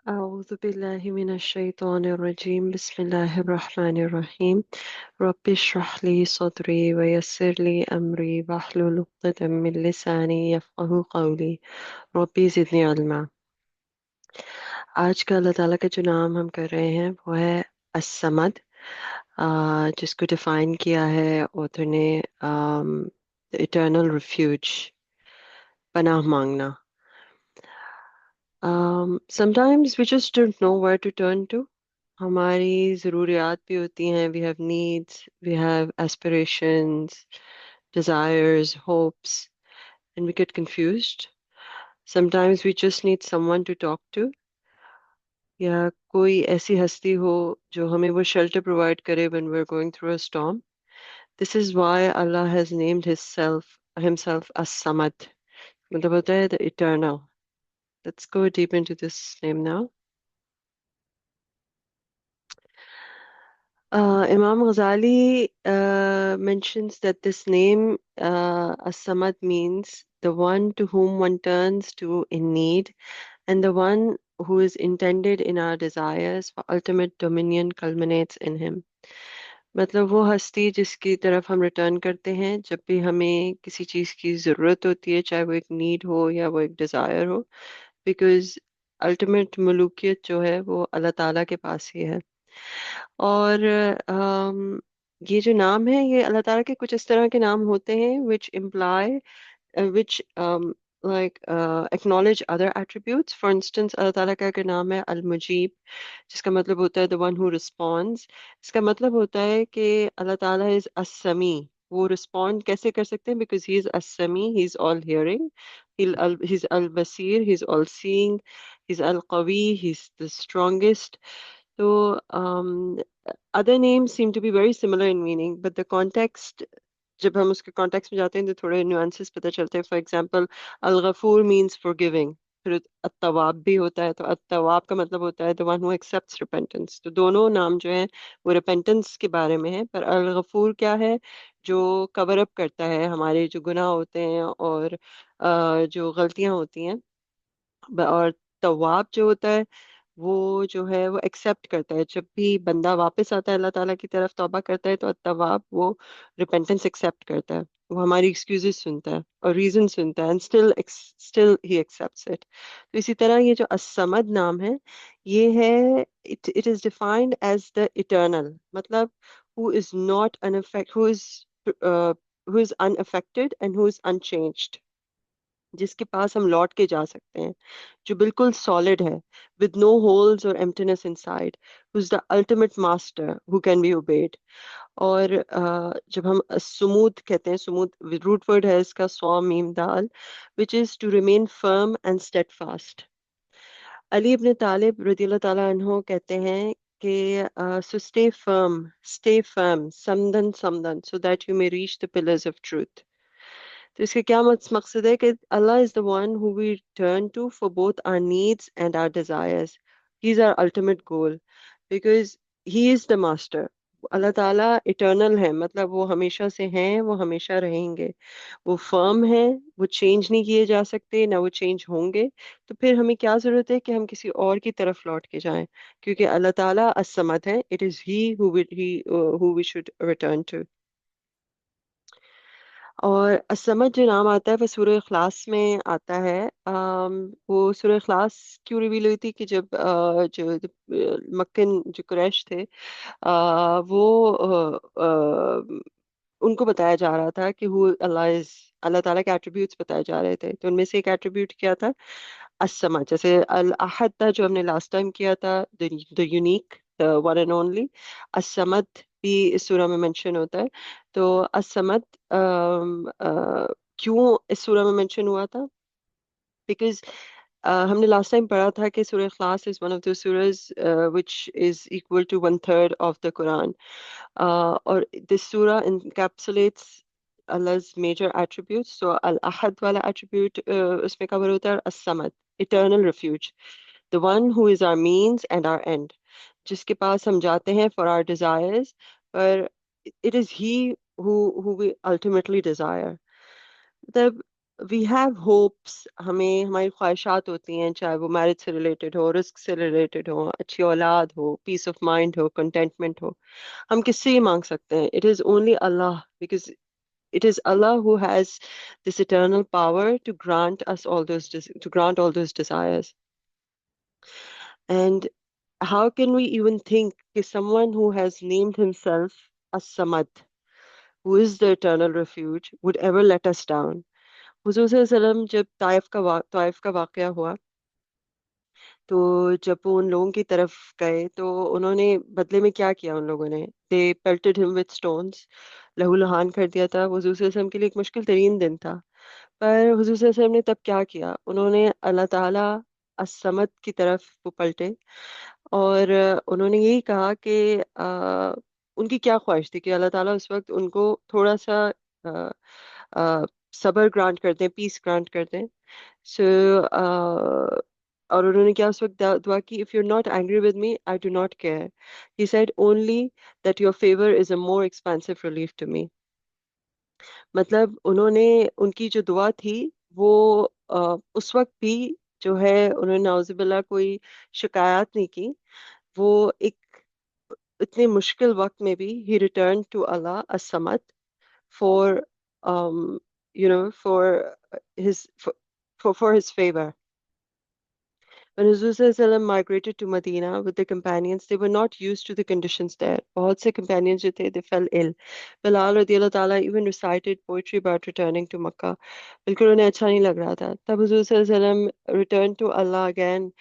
أعوذ بالله من الشيطان الرجيم بسم الله الرحمن الرحيم رب اشرح لي صدري ويسر لي أمري واحلل عقدة من لساني يفقه قولي रब्बी ज़िदनी इल्मा। आज का अल्लाह ताला का जो नाम हम कर रहे हैं वो है असमद, जिसको डिफाइन किया है ऑथर ने इटर्नल रिफ्यूज, पनाह मांगना। Sometimes we just don't know where to turn to. हमारी ज़रूरियात भी होती हैं, we have needs, we have aspirations, desires, hopes, and we get confused. Sometimes we just need someone to talk to, या कोई ऐसी हस्ती हो जो हमें वो shelter provide करे when we're going through a storm. This is why Allah has named himself as Samad. मतलब होता है the eternal. Let's go deep into this name now. Imam Ghazali mentions that this name, As-Samad, means the one to whom one turns to in need, and the one who is intended in our desires for ultimate dominion culminates in him. मतलब वो हस्ती जिसकी तरफ हम return करते हैं जब भी हमें किसी चीज़ की ज़रूरत होती है, चाहे वो एक नीड हो या वो एक डिज़ायर हो, बिकॉज अल्टीमेट मलूकियत जो है वो अल्लाह ताला के पास ही है। और ये जो नाम है ये अल्लाह ताला के कुछ इस तरह के नाम होते हैं which imply which like acknowledge other attributes. For instance, अल्लाह ताला का एक नाम है अल-मुजीब, जिसका मतलब होता है the one who responds. इसका मतलब होता है कि अल्लाह ताला is as-समी, वो respond कैसे कर सकते हैं, because he is as-समी, he is all hearing, he's al-basir, he's all seeing, he's al-qawi, he's the strongest. So other names seem to be very similar in meaning, but the context, जब हम उसके context में जाते हैं तो थोड़े nuances पता चलते हैं। For example, Al Ghafoor means forgiving. फिर अत्तवाब भी होता है, तो अत्तवाब का मतलब होता है the one who accepts repentance. तो दोनों नाम जो हैं वो रिपेंटेंस के बारे में है, पर अल गफूर क्या है, जो कवर अप करता है हमारे जो गुनाह होते हैं और जो गलतियां होती हैं। और तवाब जो होता है वो जो है वो एक्सेप्ट करता है, जब भी बंदा वापस आता है अल्लाह ताला की तरफ तौबा करता है तो तवाब वो रिपेंटेंस एक्सेप्ट करता है, वो हमारी एक्सक्यूजेस सुनता है और रीजन सुनता है, and still he accepts it. तो इसी तरह ये जो असमद नाम है ये है, it is defined as the eternal, मतलब who is not unaffect, who is unaffected and who is unchanged, जिसके पास हम लौट के जा सकते हैं, जो बिल्कुल सॉलिड है, with no holes or emptiness inside, who's the ultimate master who can be obeyed. और जब हम सुमूद कहते हैं, सुमूद रूट वर्ड है इसका सौ मीम दाल, which is to remain firm and steadfast. Ali ibn Talib रदियल्लाहु ताला अन्हो कहते हैं कि so stay firm, समदन समदन, so that you may reach the pillars of truth. तो इसका क्या मकसद है कि Allah is the one who we turn to for both our needs and our desires. He is our ultimate goal, because he is the master. अल्लाह ताला eternal है, मतलब वो हमेशा से हैं, वो हमेशा रहेंगे, वो फर्म है, वो चेंज नहीं किए जा सकते, ना वो चेंज होंगे। तो फिर हमें क्या जरूरत है कि हम किसी और की तरफ लौट के जाएं, क्योंकि अल्लाह ताला असमद है। It is who we should return to. और असमद जो नाम आता है वो सूरह इखलास में आता है। वो सूरह इखलास क्यों रिवील हुई थी कि जब मक्कन जो कुरैश थे, वो उनको बताया जा रहा था कि हु अल्लाह इज, अल्लाह ताला के एट्रीब्यूट्स बताए जा रहे थे। तो उनमें से एक एट्रीब्यूट क्या था, असमद। जैसे अल अहद था जो हमने लास्ट टाइम किया था, the unique, the one and only. Asmad भी इस सूरह में मेंशन होता है। तो असमद क्यों इस सूरह में मेंशन हुआ था, बिकॉज हमने लास्ट टाइम पढ़ा था कि सूरह इखलास इज वन ऑफ द सूरज which is equal to one third of the Quran. और दिस सूरह encapsulates Allah's major attributes. So al-ahad wala attribute उसमें कवर होता है, as-samad, eternal refuge, the one who is our means and our end, जिसके पास हम जाते हैं for our desires, पर it is he who we ultimately desire. मतलब वी हैव होप्स, हमें हमारी ख्वाहिशात होती हैं, चाहे वो मैरिज से रिलेटेड हो, रिस्क से रिलेटेड हो, अच्छी औलाद हो, पीस ऑफ माइंड हो, कंटेंटमेंट हो। हम किससे ही मांग सकते हैं? It is only Allah, because it is Allah who has this eternal power to grant us all those to grant all those desires. And how can we even think that someone who has named himself as Samad, who is the eternal refuge, would ever let us down? हुजूर सल्लल्लाहु अलैहि वसल्लम जब Taif का वाकया हुआ, तो जब वो उन लोगों की तरफ गए तो उन्होंने बदले में क्या किया? उन लोगों ने दे पेल्टेड हिम विद स्टोन्स, लहूलुहान कर दिया था। वो हुजूर सल्लल्लाहु अलैहि वसल्लम के लिए एक मुश्किल तरीन दिन था। पर हुजूर सल्लल्लाहु अलैहि वसल्लम ने तब क्या किया? उन्होंने अल्लाह ताला असमद की तरफ वो पलटे और उन्होंने यही कहा कि उनकी क्या ख्वाहिश थी कि अल्लाह ताला उस वक्त उनको थोड़ा सा अ, अ, सब्र ग्रांट करते हैं, पीस ग्रांट करते हैं। सो और उन्होंने क्या उस वक्त दुआ की, if you are not angry with me I do not care, he said only that your favour is a more expensive relief to me. मतलब उन्होंने, उनकी जो दुआ थी वो उस वक्त भी जो है, उन्होंने नाउजुबिल्ला कोई शिकायत नहीं की। वो एक इतने मुश्किल वक्त में भी he return to Allah as samad for um for his for his favor. When Rasul migrated to Medina with the companions, they were not used to the conditions there. बहुत से companions जो थे, they fell ill. Bilal radiallahu ta'ala even recited poetry about returning to Makkah. बिल्कुल उन्हें अच्छा नहीं लग रहा था। तब Rasul returned to Allah again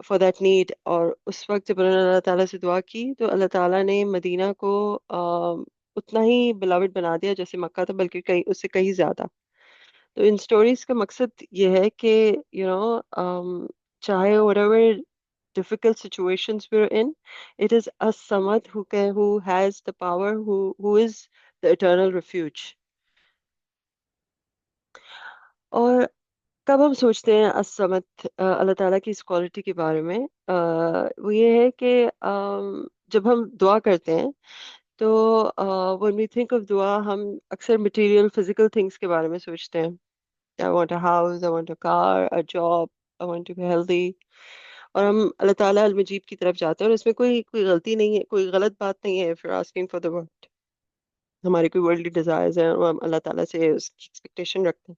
for that need, और उस वक्त जब उन्होंने अल्लाह ताला से दुआ की तो अल्लाह ताला ने मदीना को उतना ही बिलावट बना दिया जैसे मक्का था, बल्कि कहीं उससे कहीं ज्यादा। तो इन स्टोरीज का मकसद ये है कि यू नो चाहे whatever difficult situations we're in, it is us samad who has the power, who is the eternal refuge. और कब हम सोचते हैं असमत अल्लाह ताला की इस क्वालिटी के बारे में, वो ये है कि जब हम दुआ करते हैं तो व्हेन वी थिंक ऑफ दुआ, हम अक्सर मटेरियल फिजिकल थिंग्स के बारे में सोचते हैं। I want a house, I want a car, a job, I want to be healthy. और हम अल्लाह ताला अल मजीद की तरफ जाते हैं, और इसमें कोई कोई गलती नहीं है, कोई गलत बात नहीं है फिर आस्किंग फॉर द वर्ल्ड। हमारी कोई वर्ल्डली डिजायर्स हैं और हम अल्लाह ताला से उसकी एक्सपेक्टेशन रखते हैं।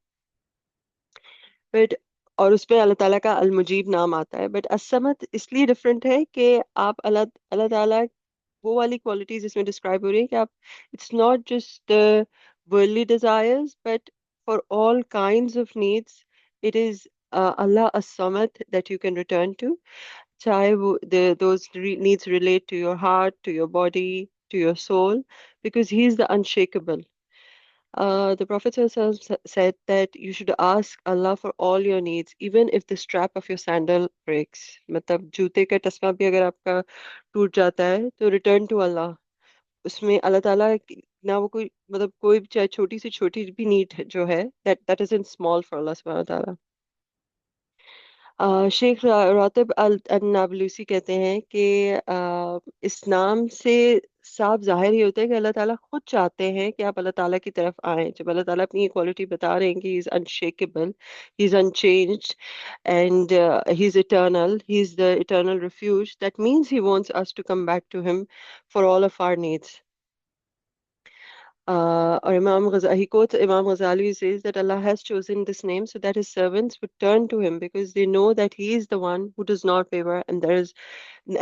बट और उसपे अल्लाह ताला का अल मुजीब नाम आता है। बट असमत इसलिए डिफरेंट है कि आप अल्लाह अल्लाह ताला वो वाली क्वालिटीज इसमें डिस्क्राइब हो रही है कि आप, it's not just the worldly desires but for all kinds of needs, it is Allah as-Samad that you can return to. चाहे वो those needs relate to your heart, to your body, to your soul, because he is the unshakable. The Prophet ﷺ said that you should ask Allah for all your needs, even if the strap of your sandal breaks. मतलब जूते का तस्मा भी अगर आपका टूट जाता है तो रिटर्न टू अल्लाह। उसमें अल्लाह ताला ना, वो कोई मतलब कोई चाहे छोटी से छोटी भी नीड जो है, that is in small for Allah सुब्हानहू व तआला। शेख रातिब अल नाबलूसी कहते हैं कि इस नाम से साफ जाहिर ही होता है कि अल्लाह ताला खुद चाहते हैं कि आप अल्लाह ताला की तरफ आएं। जब अल्लाह ताला अपनी क्वालिटी बता रहे हैं कि he is unshakeable, he is unchanged and he is eternal, he is the eternal refuge, that means he wants us to come back to him for all of our needs. Or he quotes Imam Ghazali, says that Allah has chosen this name so that his servants would turn to him because they know that he is the one who does not waver, and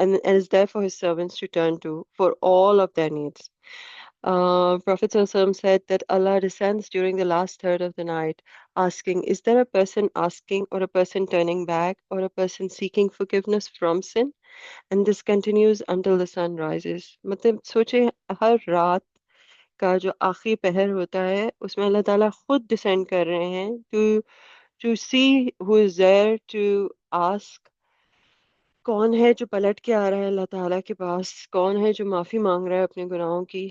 and is there for his servants to turn to for all of their needs. Prophet ﷺ said that Allah descends during the last third of the night, asking, is there a person asking, or a person turning back, or a person seeking forgiveness from sin? And this continues until the sun rises. मतलब सोचे, हर रात का जो आखिरी पहर होता है उसमें अल्लाह ताला खुद डिसेंड कर रहे हैं to see who is there to ask, कौन है जो पलट के आ रहा है अल्लाह ताला के पास, कौन है जो माफी मांग रहा है अपने गुनाहों की।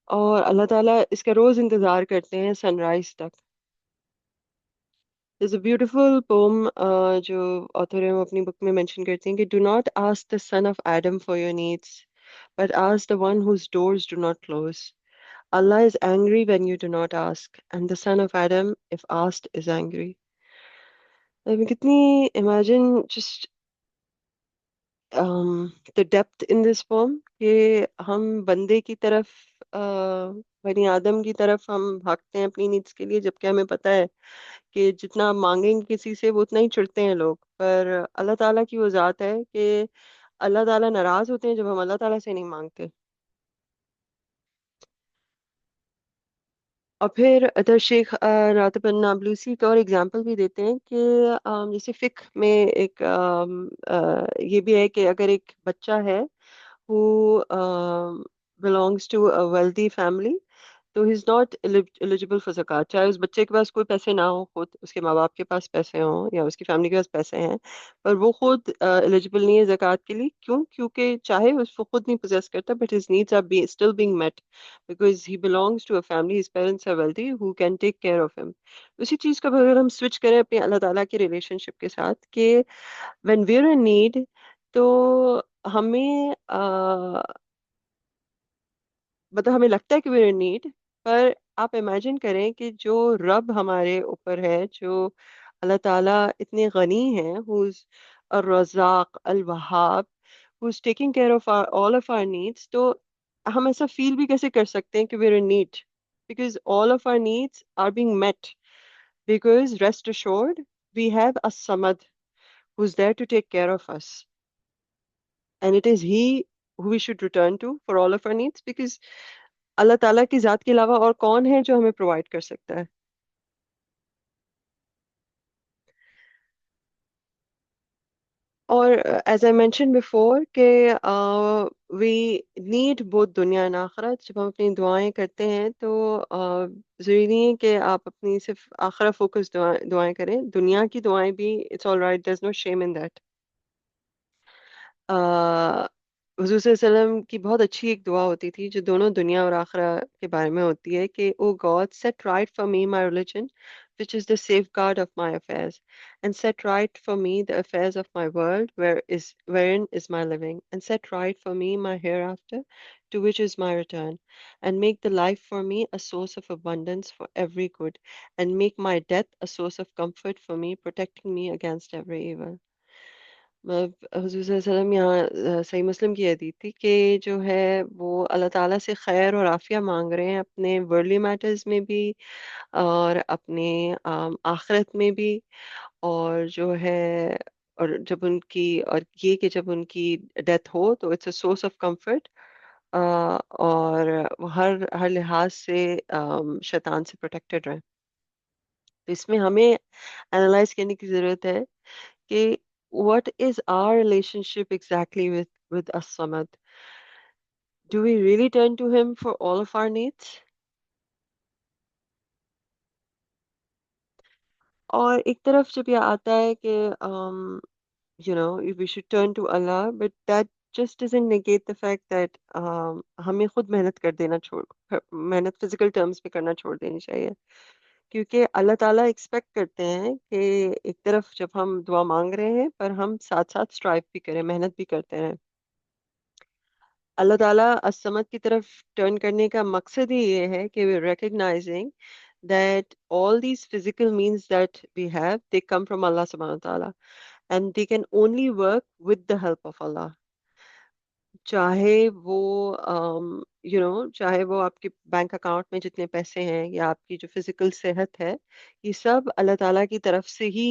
और अल्लाह ताला इसका रोज इंतजार करते हैं सनराइज तक। There's a beautiful poem जो ऑथर है वो अपनी बुक में मेंशन करते हैं कि do not ask the son of Adam for your needs, but ask the one whose doors do not close. Allah is angry when you do not ask, and the son of Adam, if asked, is angry. कितनी imagine just the depth in this poem कि हम बंदे की तरफ बनी आदम की तरफ हम भागते हैं अपनी नीड्स के लिए, जबकि हमें पता है कि जितना मांगेंगे किसी से वो उतना ही चिढ़ते हैं लोग। पर अल्लाह ताला की वो जात है कि अल्लाह ताला नाराज होते हैं जब हम अल्लाह ताला से नहीं मांगते। और फिर अदर शेख रातब नाबलूसी का और एग्जांपल भी देते हैं कि जैसे फिक में एक ये भी है कि अगर एक बच्चा है who belongs to a wealthy family, तो he is not eligible for ज़कात। चाहे उस बच्चे के पास कोई पैसे ना हो, खुद उसके माँ बाप के पास पैसे हों या उसकी फैमिली के पास पैसे हैं, पर वो खुद एलिजिबल नहीं है ज़कात के लिए। क्यों? क्योंकि चाहे उसको खुद नहीं पोजेस करता, but his needs are still being met because he belongs to a family, his parents are wealthy who can take care of him. उसी चीज़ का अगर हम स्विच करें अपने अल्लाह ताला के रिलेशनशिप के साथ कि when we are in need, तो हमें मतलब हमें लगता है कि वी आर इन नीड, पर आप इमेजिन करें कि जो रब हमारे ऊपर है, जो अल्लाह ताला इतने गनी हैं, हुज अर रज़ाक अल वहाब, who's taking care of our all of our needs, तो हम ऐसा फील भी कैसे कर सकते हैं कि we are in need, because all of our needs are being met, because rest assured we have a samad who's there to take care of us, and it is he who we should return to for all of our needs, because अल्लाह ताला की जात के अलावा और कौन है जो हमें प्रोवाइड कर सकता है। और एज आई मेंशन बिफोर के वी नीड बोथ दुनिया एंड आखिरत। जब हम अपनी दुआएं करते हैं तो ज़रूरी नहीं है कि आप अपनी सिर्फ आखिरत फोकस दुआएं करें, दुनिया की दुआएं भी, it's all right, there is no shame in that. हुजूर सल्लल्लाहु अलैहि वसल्लम की बहुत अच्छी एक दुआ होती थी जो दोनों दुनिया और आखिरा के बारे में होती है कि O God set right for me my religion which is the safeguard of my affairs, and set right for me the affairs of my world wherein is my living, and set right for me my hereafter to which is my return, and make the life for me a source of abundance for every good, and make my death a source of comfort for me, protecting me against every evil। हुजूर सल्लल्लाहु अलैहि वसल्लम यहाँ सही मुस्लिम की हदीस थी कि जो है वो अल्लाह ताला से खैर और आफिया मांग रहे हैं अपने वर्ल्डली मैटर्स में भी और अपने आखिरत में भी। और जो है और जब उनकी और ये कि जब उनकी डेथ हो तो it's a source of comfort, और वो हर हर लिहाज से शैतान से प्रोटेक्टेड रहे। तो इसमें हमें एनालाइज करने की जरूरत है कि what is our relationship exactly with as-Samad? Do we really turn to him for all of our needs? और एक तरफ जब ये आता है कि we should turn to Allah, but that just doesn't negate the fact that हमें खुद मेहनत कर देना छोड़ मेहनत फिजिकल टर्म्स में करना छोड़ देनी चाहिए। क्योंकि अल्लाह ताला एक्सपेक्ट करते हैं कि एक तरफ जब हम दुआ मांग रहे हैं पर हम साथ साथ स्ट्राइव भी करें, मेहनत भी करते हैं। अल्लाह ताला असमत की तरफ टर्न करने का मकसद ही ये है कि we recognizing that all these physical means that we have, they come from Allah subhanahu wa ta'ala, and they can only work with the help of Allah। चाहे वो चाहे वो आपके बैंक अकाउंट में जितने पैसे हैं या आपकी जो फिजिकल सेहत है, ये सब अल्लाह ताला की तरफ से ही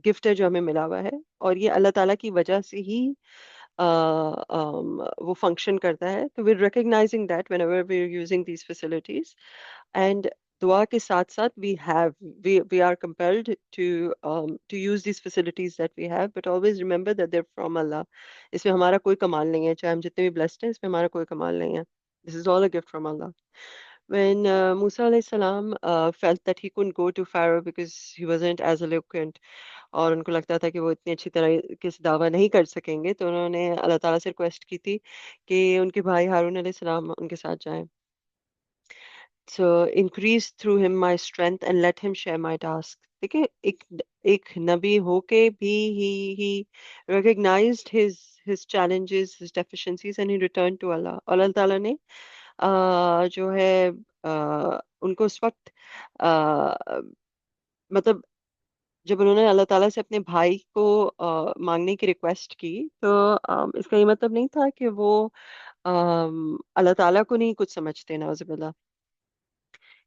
गिफ्ट है जो हमें मिला हुआ है। और ये अल्लाह ताला की वजह से ही वो फंक्शन करता है। तो we recognising that whenever we are using these facilities, and दुआ के साथ साथ we are compelled to use these facilities that we have, but always remember that they're from Allah। इसमें हमारा कोई कमाल नहीं है, चाहे हम जितने भी ब्लेस्ड हैं, इसमें हमारा कोई कमाल नहीं है। This is all a gift from Allah। When Musa alayhi salam felt that he couldn't go to Pharaoh because he wasn't as eloquent, और उनको लगता था कि वो इतनी अच्छी तरीके से दावा नहीं कर सकेंगे, तो उन्होंने अल्लाह ताला से रिक्वेस्ट की थी कि उनके भाई हारून अलैहि सलाम उनके साथ जाएं। So increase through him my strength and let him share my task। देखिए एक एक नबी होके भी he recognized his challenges, his deficiencies, and he returned to Allah। और अल्लाह ताला ने जो है उनको उस वक्त मतलब जब उन्होंने अल्लाह ताला से अपने भाई को मांगने की रिक्वेस्ट की, तो इसका ये मतलब नहीं था कि वो अल्लाह ताला को नहीं कुछ समझते, नाउजुबिल्लाह.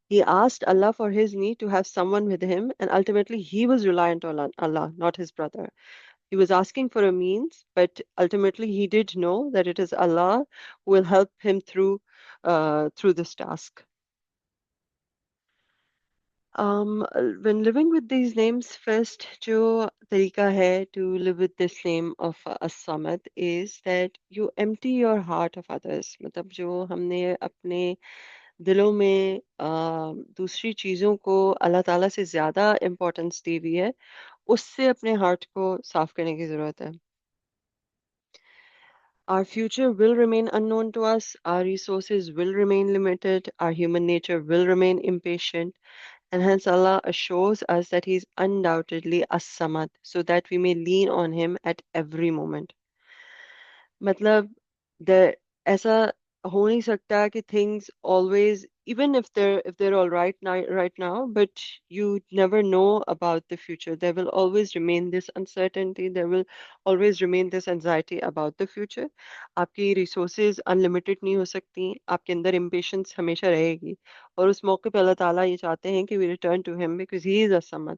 He asked Allah for his need to have someone with him, and ultimately he was reliant on Allah, not his brother. He was asking for a means, but ultimately he did know that it is Allah who will help him through this task. When living with these names, first जो तरीका है to live with this name of as-Samad is that you empty your heart of others. मतलब जो हमने अपने दिलों में दूसरी चीजों को अल्लाह ताला से ज्यादा इम्पोर्टेंस दी हुई है, उससे अपने हार्ट को साफ करने की जरूरत है. Our future will remain unknown to us, our resources will remain limited, our human nature will remain impatient, and hence Allah assures us that He is undoubtedly as-Samad, so that we may lean on Him at every moment. मतलब the ऐसा हो नहीं सकता कि things always, even if they're all right now, but you never know about the future. There will always remain this uncertainty. There will always remain this anxiety about the future. आपकी resources unlimited नहीं हो सकती. आपके अंदर impatience हमेशा रहेगी. और उस मौके पे अल्लाह ताला ये चाहते हैं कि we return to him because he is as-Samad.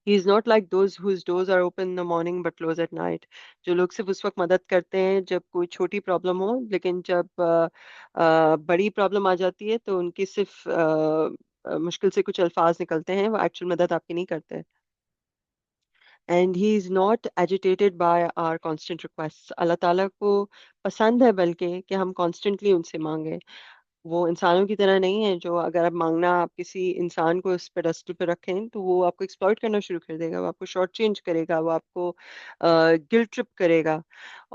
He is not like those whose doors are open in the morning but close at night. जो लोग सिर्फ उस वक्त मदद करते हैं जब कोई छोटी प्रॉब्लम हो, लेकिन जब बड़ी प्रॉब्लम आ जाती है तो उनकी सिर्फ मुश्किल से कुछ अल्फाज निकलते हैं, वो एक्चुअल मदद आपकी नहीं करते. And he is not agitated by our constant request. अल्लाह ताला को पसंद है बल्कि कि हम कॉन्स्टेंटली उनसे मांगे. वो इंसानों की तरह नहीं है जो अगर आप मांगना आप किसी इंसान को उस पेडेस्टल पे रखें तो वो आपको एक्सप्लॉइट करना शुरू कर देगा, वो आपको शॉर्ट चेंज करेगा, वो आपको गिल्ट ट्रिप करेगा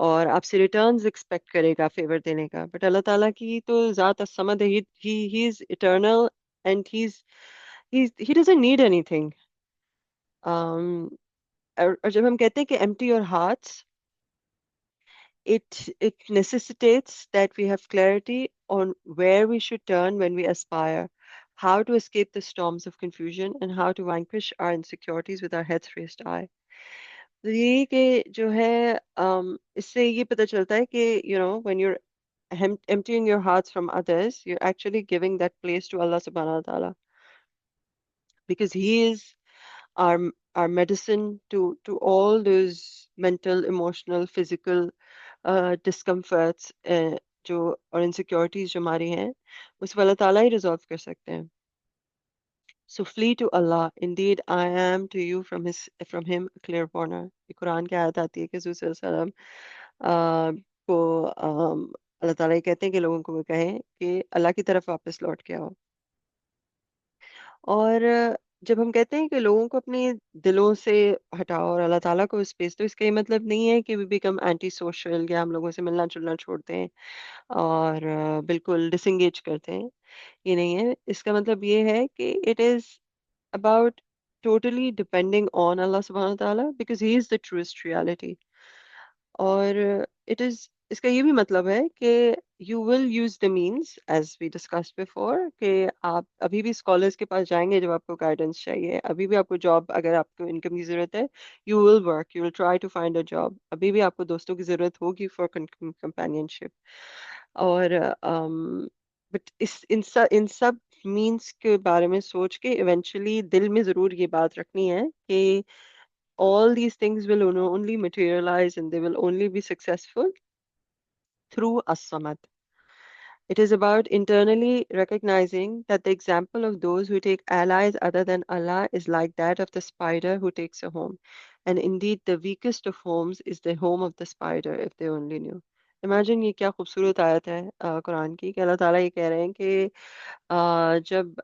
और आपसे रिटर्न्स एक्सपेक्ट करेगा फेवर देने का. बट अल्लाह ताला की तो ज़ात असमद है. ही is eternal and he doesn't need anything. और जब हम कहते हैं कि empty your hearts, it necessitates that we have clarity on where we should turn when we aspire, how to escape the storms of confusion, and how to vanquish our insecurities with our heads raised high. तो ये कि जो है इससे ये पता चलता है कि when you're emptying your hearts from others, you're actually giving that place to Allah subhanahu wa ta'ala, because He is our our medicine to all those mental, emotional, physical discomforts जो और इनसिक्योरिटीज जो हमारी हैं, उस अल्लाह ताला ही resolve कर सकते हैं. So flee to Allah. Indeed, I am to you from Him a clear warner. ये कुरान की आयत आती है कि रसूल सल्लल्लाहु अलैहि वसल्लम को अल्लाह ताला ये कहते हैं कि लोगों को वो कहें कि अल्लाह की तरफ वापस लौट के आओ. और जब हम कहते हैं कि लोगों को अपने दिलों से हटाओ और अल्लाह ताला को स्पेस, तो इसका ये मतलब नहीं है कि वी बिकम एंटी सोशल या हम लोगों से मिलना जुलना छोड़ते हैं और बिल्कुल डिसंगेज करते हैं. ये नहीं है. इसका मतलब ये है कि it is about totally depending on Allah subhanahu wa ta'ala because he is the truest reality. और इट इज इसका ये भी मतलब है कि you will use the means as we discussed before, कि आप अभी भी स्कॉलर्स के पास जाएंगे जब आपको गाइडेंस चाहिए, अभी भी आपको जॉब, अगर आपको इनकम की जरूरत है, you will work, you will try to find a job, अभी भी आपको दोस्तों की जरूरत होगी फॉर कंपेनियनशिप. और बट इन सब मीन्स के बारे में सोच के इवेंचुअली दिल में जरूर ये बात रखनी है कि all these things will only materialize and they will only be successful through as-Samad. It is about internally recognizing that the example of those who take allies other than Allah is like that of the spider who takes a home. And indeed, the weakest of homes is the home of the spider, if they only knew. Imagine ये क्या खूबसूरत आयत है कुरान की, कि अल्लाह ताला ये कह रहे हैं कि जब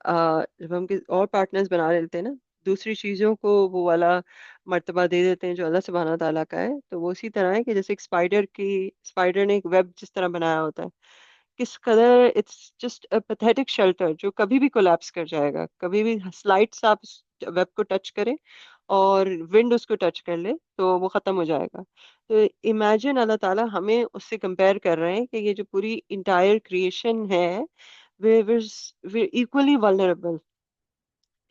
हम और पार्टनर्स बना लेते हैं ना, दूसरी चीजों को वो वाला मर्तबा दे देते हैं जो अल्लाह सुब्हानहू ताला का है, तो वो उसी तरह है कि जैसे एक स्पाइडर ने एक वेब जिस तरह बनाया होता है, किस कदर it's just a pathetic shelter जो कभी भी कोलैप्स कर जाएगा, कभी भी स्लाइड से आप वेब को टच करें और विंड उसको टच कर ले तो वो खत्म हो जाएगा। तो इमेजिन अल्लाह ताला हमें उससे कंपेयर कर रहे हैं कि ये जो पूरी इंटायर क्रिएशन है, वे वे इक्वली वल्नरेबल,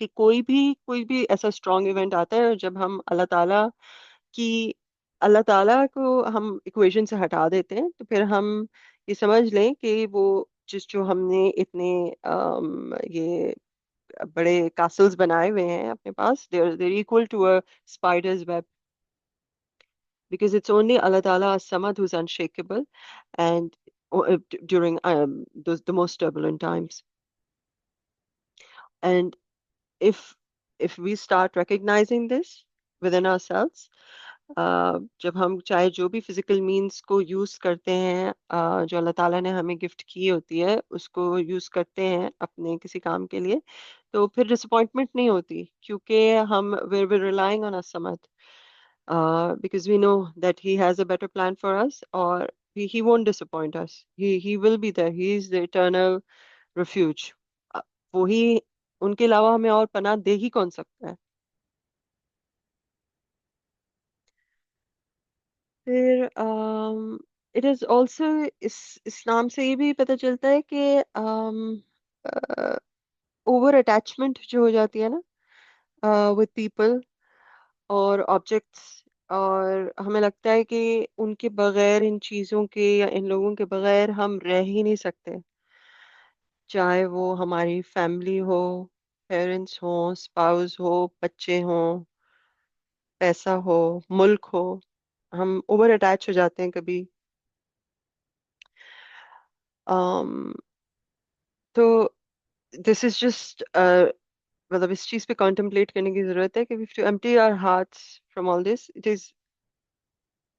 कि कोई भी ऐसा स्ट्रॉन्ग इवेंट आता है, और जब हम की अल्लाह ताला को हम इक्वेशन से हटा देते हैं, तो फिर हम ये समझ लें कि वो जो हमने इतने ये बड़े कासल्स बनाए हुए हैं अपने पास, they're equal to a spider's web, because it's only Allah Ta'ala as-Samad who's unshakable, and during the most turbulent times. And if if we start recognizing this within ourselves, जब हम चाहे जो भी फिजिकल मीन्स को use करते हैं, जो अल्लाह ताला ने हमें गिफ्ट की होती है, उसको यूज करते हैं अपने किसी काम के लिए, तो फिर डिसअपॉइंटमेंट नहीं होती, क्योंकि हम we're relying on as-Samad, because we know that he has a better plan for us, or he won't disappoint us. He will be there. He is the eternal refuge. अ, वो ही, उनके अलावा हमें और पनाह दे ही कौन सकता है। फिर इट इज ऑल्सो, इस नाम से ये भी पता चलता है कि ओवर अटैचमेंट जो हो जाती है ना विद पीपल और ऑब्जेक्ट्स, और हमें लगता है कि उनके बगैर, इन चीजों के या इन लोगों के बगैर हम रह ही नहीं सकते, चाहे वो हमारी फैमिली हो, पेरेंट्स हो, स्पाउस हो, बच्चे हो, पैसा हो, मुल्क हो, हम ओवर अटैच हो जाते हैं कभी। um, तो दिस इज जस्ट, मतलब इस चीज पे कॉन्टेम्पलेट करने की जरूरत है कि we to empty our hearts from all this. It is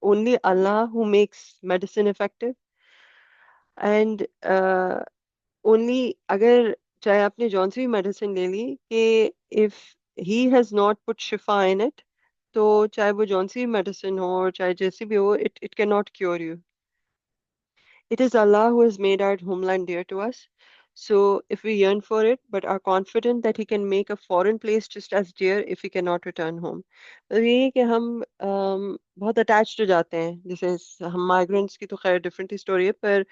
only Allah who makes medicine effective, and only, अगर चाहे आपने जौन सी भी मेडिसिन ले ली, कि if he has not put Shifa in it, तो चाहे वो जौन सी भी मेडिसिन हो और चाहे जैसी भी हो, it can not cure you. It is Allah who has made our homeland dear to us. So if we yearn for it, but are confident that He can make a foreign place just as dear if we cannot return home. तो ये है कि हम बहुत attached हो जाते हैं, जैसे हम माइग्रेंट्स की तो खैर डिफरेंट स्टोरी है, पर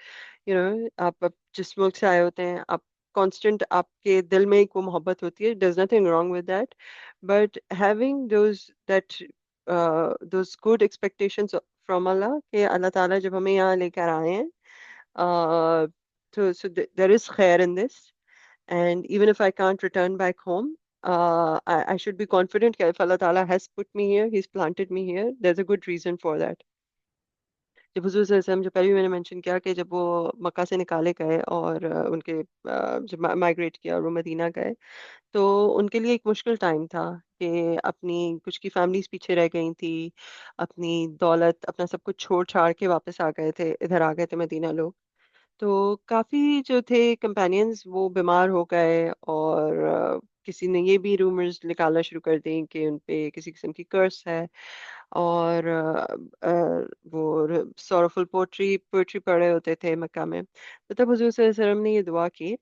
आप अब जिस मुल्क से आए होते हैं, आप कांस्टेंट, आपके दिल में एक वो मोहब्बत होती है, there's nothing wrong with that, but having those good expectations from Allah, कि अल्लाह ताला जब हमें यहाँ लेकर आए हैं, uh, there is khair in this. And even if I can't return back home, I should be confident that if Allah Ta'ala has put me here, He's planted me here, there's a good reason for that. जब हुजूर सल्लल्लाहु अलैहि वसल्लम, जो पहले भी मैंने mention किया, कि जब वो मक्का से निकाले गए और जब माइग्रेट किया और वो मदीना गए, तो उनके लिए एक मुश्किल टाइम था, कि अपनी कुछ की फैमिलीज पीछे रह गई थी, अपनी दौलत, अपना सब कुछ छोड़ छाड़ के वापस आ गए थे, इधर आ गए थे मदीना लोग। तो काफी जो थे कंपेनियंस वो बीमार हो गए, और किसी ने ये भी रूमर्स निकालना शुरू कर दी कि उन पे किसी किस्म की कर्स है, और वो सोरफुल पोट्री पोट्री पढ़े होते थे मक्का में। तो तब हुजूर सल्लल्लाहु अलैहि वसल्लम ने ये दुआ की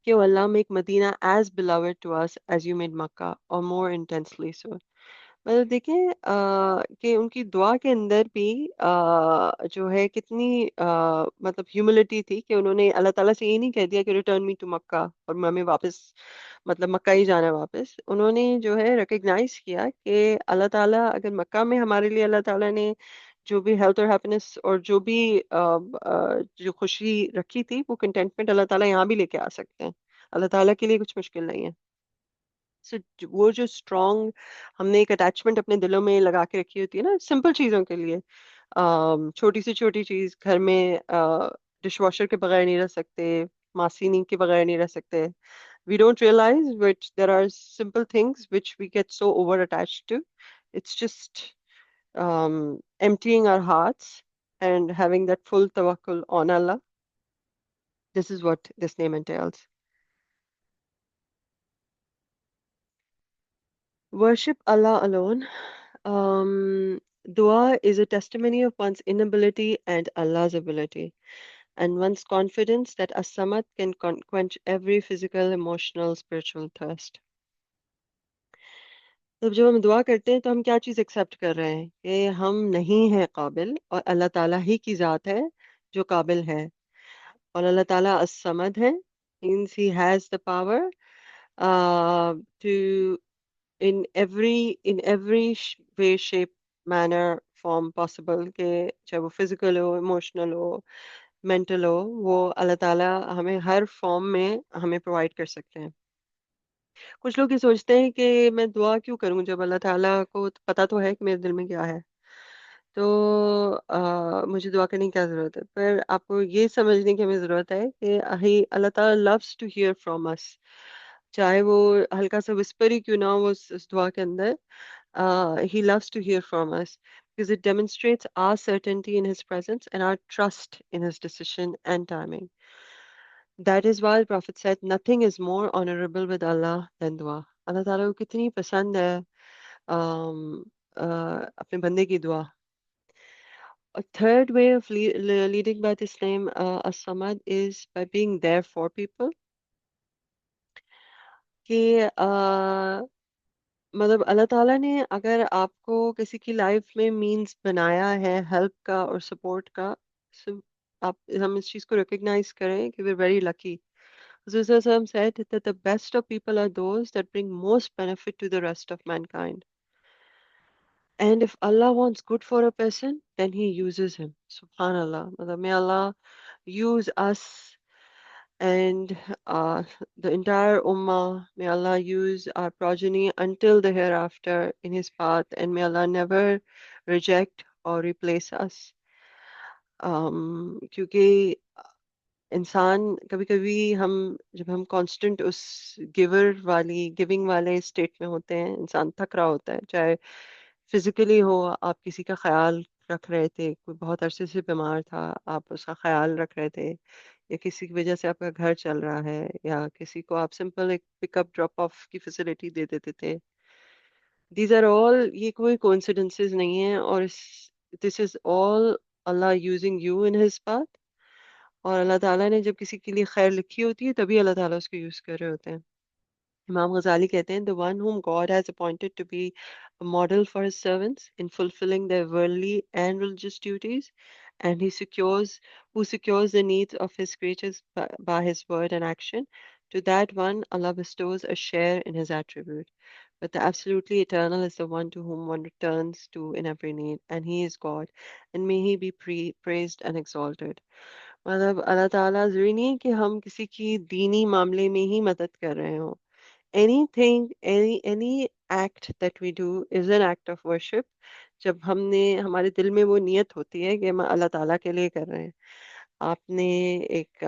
कि "O Allah, make Medina as beloved to us as you made Makkah, or more intensely so." मतलब देखें कि उनकी दुआ के अंदर भी जो है कितनी मतलब ह्यूमिलिटी थी, कि उन्होंने अल्लाह ताला से ये नहीं कह दिया कि रिटर्न मी टू मक्का, और हमें वापस, मतलब मक्का ही जाना है वापस। उन्होंने जो है रिकग्नाइज किया कि अल्लाह ताला, अगर मक्का में हमारे लिए अल्लाह ताला ने जो भी हेल्थ और हैप्पीनेस और जो भी जो खुशी रखी थी, वो कंटेंटमेंट अल्लाह ताला यहाँ भी लेके आ सकते हैं। अल्लाह ताला के लिए कुछ मुश्किल नहीं है। सो वो जो स्ट्रॉन्ग हमने एक अटैचमेंट अपने दिलों में लगा के रखी होती है ना, सिंपल चीजों के लिए, छोटी से छोटी चीज घर में, डिशवॉशर के बगैर नहीं रह सकते, मासीनी के बगैर नहीं रह सकते, we don't realize which there are simple things which we get so over attached to. It's just emptying our hearts and having that full tawakkul on Allah. This is what this name entails. Worship Allah alone. Dua is a testimony of one's inability and Allah's ability, and one's confidence that As-Samad can quench every physical, emotional, spiritual thirst. तो जब हम दुआ करते हैं तो हम क्या चीज़ accept कर रहे हैं कि हम नहीं हैं काबिल, और अल्लाह ताला ही की ज़ात है जो काबिल है। और अल्लाह ताला as-समद है, means he has the power to in every way, shape, manner, form possible, के चाहे वो फिजिकल हो, इमोशनल हो, मेंटल हो, वो अल्लाह ताला हमें हर फॉर्म में हमें प्रोवाइड कर सकते हैं। कुछ लोग ये सोचते हैं कि मैं दुआ क्यों करूं जब अल्लाह ताला को पता तो है कि मेरे दिल में क्या है, तो मुझे दुआ करने की क्या ज़रूरत है। पर आपको ये समझने की हमें ज़रूरत है कि ही अल्लाह ताला loves to hear from us, चाहे वो हल्का सा विस्पर ही क्यों ना हो उस दुआ के अंदर। He loves to hear from us because it demonstrates our certainty in his presence and our trust in his decision and timing. That is why the Prophet said, nothing is more honorable with Allah than dua. अल्लाह ताला को कितनी पसंद है अपने बंदे की दुआ। A third way of leading by this name, as-Samad, is by being there for people. कि मतलब अल्लाह ताला ने अगर आपको किसी की लाइफ में मींस बनाया है हेल्प का और सपोर्ट का, so आप हम इस चीज़ को रिकग्नाइज करें कि we very lucky. Rasulullah said that the best of people are those that bring most benefit to the rest of mankind. And if Allah wants good for a person, then He uses him. Subhanallah. May Allah use us and the entire Ummah. May Allah use our progeny until the hereafter in His path. And may Allah never reject or replace us. क्योंकि इंसान कभी कभी हम जब हम constant उस giving वाले state में होते हैं, इंसान थक रहा होता है, चाहे फिजिकली हो, आप किसी का ख्याल रख रहे थे, कोई बहुत अरसे से बीमार था, आप उसका ख्याल रख रहे थे, या किसी की वजह से आपका घर चल रहा है, या किसी को आप सिंपल एक पिकअप ड्रॉप ऑफ की फैसिलिटी दे देते थे। दीज आर ऑल, ये कोई कोइंसिडेंसेस नहीं है, और this is all Allah using you in his path. और अल्लाह ताला ने जब किसी के लिए खैर लिखी होती है तभी अल्लाह ताला उसको यूज कर रहे होते हैं। इमाम गजाली कहते हैं, the one whom God has appointed to be a model for his servants in fulfilling their worldly and religious duties, and who secures the needs of his creatures by his word and action, to that one Allah bestows a share in his attribute. But the absolutely eternal is the one to whom one returns to in every need, and he is God, and may he be praised and exalted. मतलब अल्लाह ताला ज़रूरी नहीं है कि हम किसी की दीनी मामले में ही मदद कर रहे हों। Anything, any act that we do is an act of worship, जब हमने हमारे दिल में वो नियत होती है कि हम अल्लाह ताला के लिए कर रहे हैं। आपने एक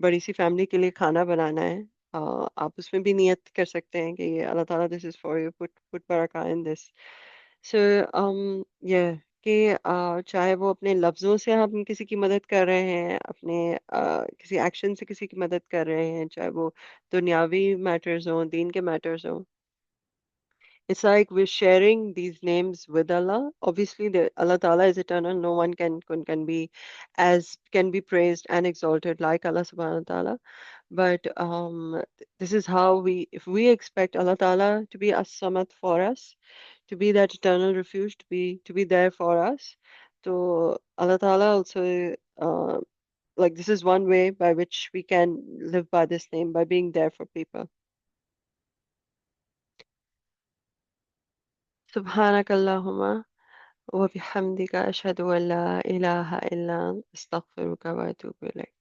बड़ी सी फैमिली के लिए खाना बनाना है, आप उसमें भी नियत कर सकते हैं कि ये अल्लाह ताला, this is for you, put put बरका इन दिस। सो ये कि चाहे वो अपने लफ्ज़ों से हम किसी की मदद कर रहे हैं, अपने किसी एक्शन से किसी की मदद कर रहे हैं, चाहे वो दुनियावी मैटर्स हों, दीन के मैटर्स हों, it's like we're sharing these names with Allah. Obviously, Allah Ta'ala is eternal. No one can be praised and exalted like Allah Subhanahu wa Ta'ala. But this is how if we expect Allah Ta'ala to be as-samad for us, to be that eternal refuge, to be there for us. So Allah Ta'ala also, like, this is one way by which we can live by this name, by being there for people. Subhanakallahumma wa bihamdika ashhadu an la ilaha illa anta astaghfiruka wa atubu ilayk.